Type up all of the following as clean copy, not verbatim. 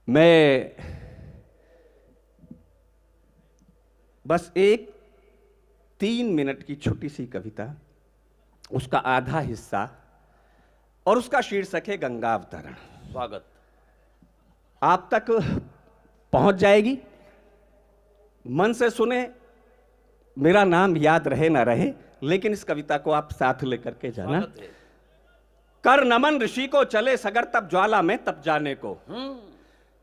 मैं बस एक 3 मिनट की छोटी सी कविता, उसका आधा हिस्सा और उसका शीर्षक है गंगावतरण। स्वागत आप तक पहुंच जाएगी। मन से सुने, मेरा नाम याद रहे ना रहे, लेकिन इस कविता को आप साथ लेकर के जाना। कर नमन ऋषि को चले सगर तप ज्वाला में तप जाने को।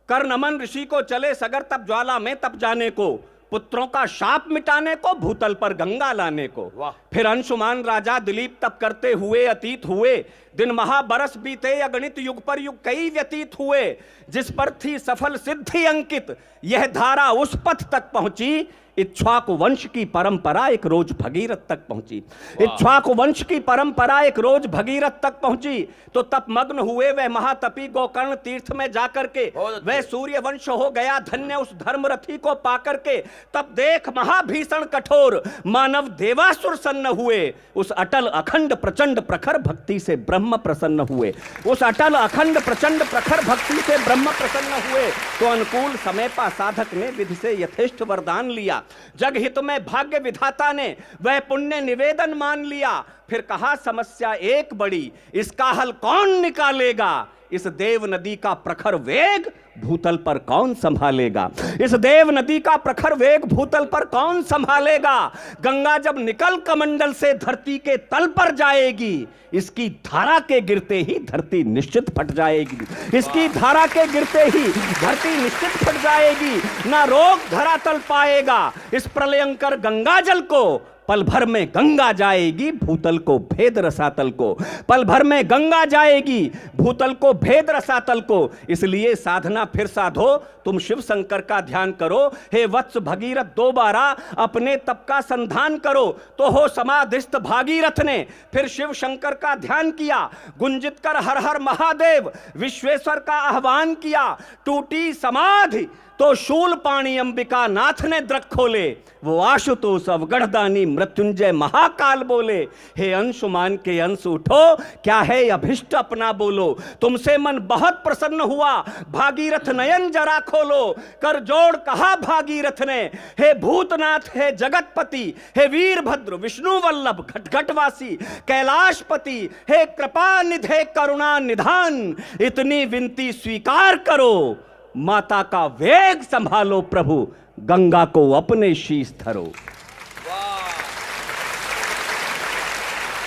कर नमन ऋषि को चले सगर तप ज्वाला में तप जाने को, पुत्रों का शाप मिटाने को, भूतल पर गंगा लाने को। फिर अंशुमान राजा दिलीप तप करते हुए अतीत हुए, दिन महाबरस बीते अगणित युग पर युग कई व्यतीत हुए। जिस पर थी सफल सिद्धि अंकित, यह धारा उस पथ तक पहुंची। इक्ष्वाकु वंश की परंपरा एक रोज भगीरथ तक पहुंची। इक्ष्वाकु वंश की परंपरा एक रोज भगीरथ तक पहुंची। तो तप मग्न हुए वह महातपी गोकर्ण तीर्थ में जाकर के, वह सूर्य वंश हो गया धन्य उस धर्मरथी को पाकर के। तब देख महाभीषण कठोर मानव देवासुर सन्न हुए। उस अटल अखंड प्रचंड प्रखर भक्ति से ब्रह्म प्रसन्न हुए। उस अटल अखंड प्रचंड प्रखर भक्ति से ब्रह्म प्रसन्न हुए। तो अनुकूल समय पा साधक ने विधि से यथेष्ट वरदान लिया। जग हित में भाग्य विधाता ने वह पुण्य निवेदन मान लिया। फिर कहा समस्या एक बड़ी, इसका हल कौन निकालेगा। इस देव नदी का प्रखर वेग भूतल पर कौन संभालेगा। इस देव नदी का प्रखर वेग भूतल पर कौन संभालेगा। गंगा जब निकल कमंडल से धरती के तल पर जाएगी, इसकी धारा के गिरते ही धरती निश्चित फट जाएगी। इसकी धारा के गिरते ही धरती निश्चित फट जाएगी। ना रोग धरातल पाएगा इस प्रलयंकर गंगा जल को। पल भर में गंगा जाएगी भूतल को भेद रसातल को। पल भर में गंगा जाएगी भूतल को भेद रसातल को। इसलिए साधना फिर साधो, तुम शिव शंकर का ध्यान करो। हे वत्स भगीरथ दोबारा अपने तप का संधान करो। तो हो समाधिस्थ भागीरथ ने फिर शिव शंकर का ध्यान किया। गुंजित कर हर हर महादेव विश्वेश्वर का आह्वान किया। टूटी समाधि तो शूल पाणी अंबिका नाथ ने द्रक खोले। वो आशुतोष अवगढ़दानी मृत्युंजय महाकाल बोले। हे अंशुमान के अंश उठो, क्या है अभिष्ट अपना बोलो। तुमसे मन बहुत प्रसन्न हुआ, भागीरथ नयन जरा खोलो। कर जोड़ कहा भागीरथ ने, हे भूतनाथ हे जगतपति, हे वीरभद्र विष्णु वल्लभ घटघटवासी कैलाशपति, हे कृपा निधे करुणा निधान। इतनी विनती स्वीकार करो, माता का वेग संभालो प्रभु, गंगा को अपने शीश धरो।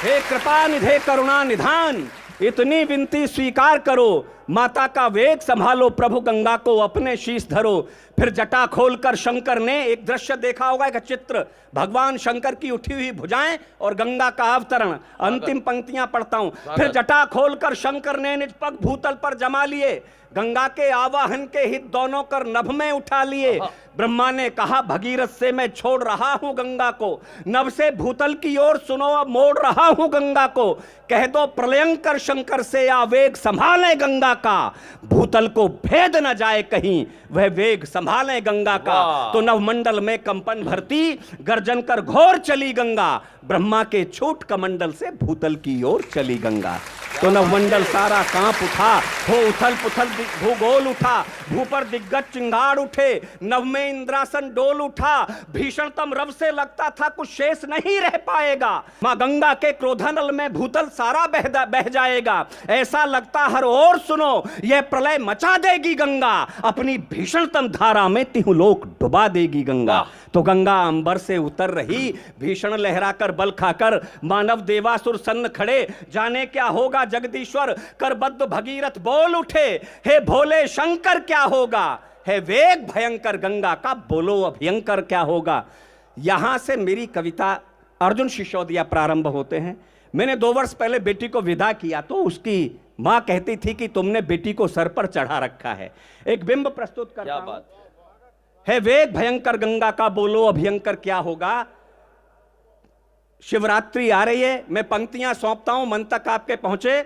हे कृपा निधे करुणा निधान, इतनी विनती स्वीकार करो, माता का वेग संभालो प्रभु, गंगा को अपने शीश धरो। फिर जटा खोलकर शंकर ने एक दृश्य देखा होगा, एक चित्र, भगवान शंकर की उठी हुई भुजाएं और गंगा का अवतरण। अंतिम पंक्तियां पढ़ता हूं। फिर जटा खोलकर शंकर ने निज पग भूतल पर जमा लिए। गंगा के आवाहन के हित दोनों कर नभ में उठा लिए। ब्रह्मा ने कहा भगीरथ से मैं छोड़ रहा हूं गंगा को। नभ से भूतल की ओर सुनो अब मोड़ रहा हूं गंगा को। कह दो प्रलयंकर शंकर से आवेग संभाले गंगा का। भूतल को भेद न जाए कहीं, वह वेग संभाले गंगा का। तो नवमंडल में कंपन भरती, गर्जन कर घोर चली गंगा। ब्रह्मा के छूट कमंडल से भूतल की ओर चली गंगा। तो नवमंडल सारा कांप उठा, हो उथल पुथल भूगोल उठा। भूपर दिग्गज चिंगाड़ उठे, नव में इंद्रासन डोल उठा। भीषणतम रव से लगता था कुछ शेष नहीं रह पाएगा। मां गंगा के क्रोधनल में भूतल सारा बह जाएगा। ऐसा लगता हर ओर सुनो, यह प्रलय मचा देगी गंगा। अपनी भीषणतम धारा में तिहुलोक डुबा देगी गंगा। तो गंगा अंबर से उतर रही, भीषण लहराकर बल खाकर मानव देवासुर सन्न खड़े। जाने क्या होगा जगदीश्वर, करबद्ध भगीरथ बोल उठे। हे भोले शंकर क्या होगा, है वेग भयंकर गंगा का, बोलो अभयंकर क्या होगा। यहां से मेरी कविता अर्जुन शिशोदिया प्रारंभ होते हैं। मैंने 2 वर्ष पहले बेटी को विदा किया तो उसकी मां कहती थी कि तुमने बेटी को सर पर चढ़ा रखा है। एक बिंब प्रस्तुत करता हूं। है वेग भयंकर गंगा का, बोलो अभयंकर क्या होगा। शिवरात्रि आ रही है, मैं पंक्तियां सौंपता हूं, मन तक आपके पहुंचे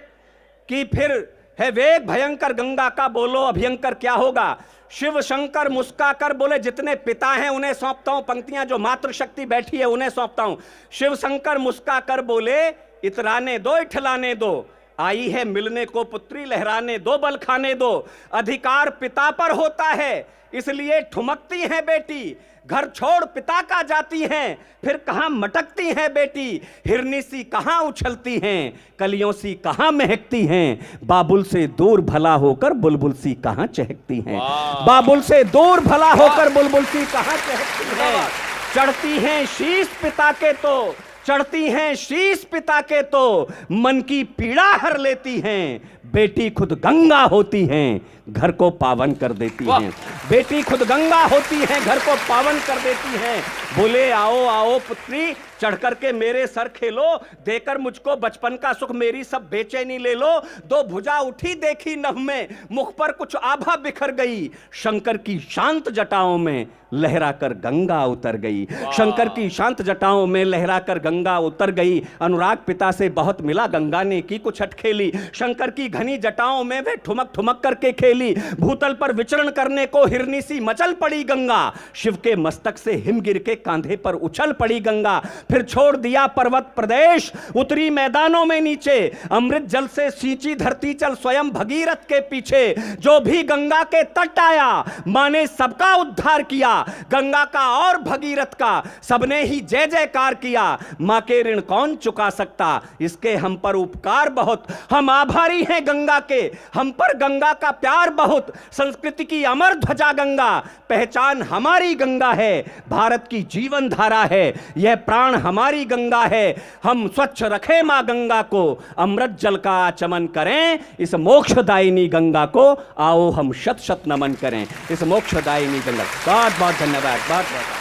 कि फिर है वेग भयंकर गंगा का, बोलो अभयंकर क्या होगा। शिव शंकर मुस्का कर बोले, जितने पिता हैं उन्हें सौंपता हूं पंक्तियां, जो मातृशक्ति बैठी है उन्हें सौंपता हूं। शिव शंकर मुस्का कर बोले, इतराने दो इठलाने दो, आई है मिलने को पुत्री, लहराने दो, बल खाने दो। अधिकार पिता पर होता है, इसलिए ठुमकती है बेटी। घर छोड़ पिता का जाती हैं, फिर कहां मटकती हैं बेटी। हिरनी सी कहां उछलती हैं, कलियों सी कहां महकती हैं। बाबुल से दूर भला होकर बुलबुल सी कहां चहकती हैं। बाबुल से दूर भला होकर बुलबुल सी कहां चहकती हैं। चढ़ती हैं शीश पिता के तो, चढ़ती हैं शीश पिता के तो, मन की पीड़ा हर लेती हैं। बेटी खुद गंगा होती हैं, घर को पावन कर देती हैं। बेटी खुद गंगा होती हैं, घर को पावन कर देती हैं। बोले आओ आओ पुत्री, चढ़ करके मेरे सर खेलो, देकर मुझको बचपन का सुख मेरी सब बेचैनी ले लो। दो भुजा उठी देखी नभ में, मुख पर कुछ आभा बिखर गई। शंकर की शांत जटाओं में लहरा कर गंगा उतर गई। शंकर की शांत जटाओं में लहरा कर गंगा उतर गई। अनुराग पिता से बहुत मिला, गंगा ने की कुछ अटखेली। शंकर की घनी जटाओं में वे ठुमक ठुमक करके खेली। भूतल पर विचरण करने को हिरनी सी मचल पड़ी गंगा। शिव के मस्तक से हिम गिर के कांधे पर उछल पड़ी गंगा। फिर छोड़ दिया पर्वत प्रदेश, उतरी मैदानों में नीचे। अमृत जल से सींची धरती चल स्वयं भगीरथ के पीछे। जो भी गंगा के तट आया, मां ने सबका उद्धार किया। गंगा का और भगीरथ का सबने ही जय जयकार किया। मां के ऋण कौन चुका सकता, इसके हम पर उपकार बहुत। हम आभारी हैं गंगा के, हम पर गंगा का प्यार बहुत। संस्कृति की अमर ध्वजा गंगा, पहचान हमारी गंगा है। भारत की जीवन धारा है, यह प्राण हमारी गंगा है। हम स्वच्छ रखें मां गंगा को, अमृत जल का आचमन करें। इस मोक्षदायिनी गंगा को आओ हम शत शत नमन करें। इस मोक्षदायिनी गंगा, बहुत बहुत धन्यवाद, बहुत बहुत।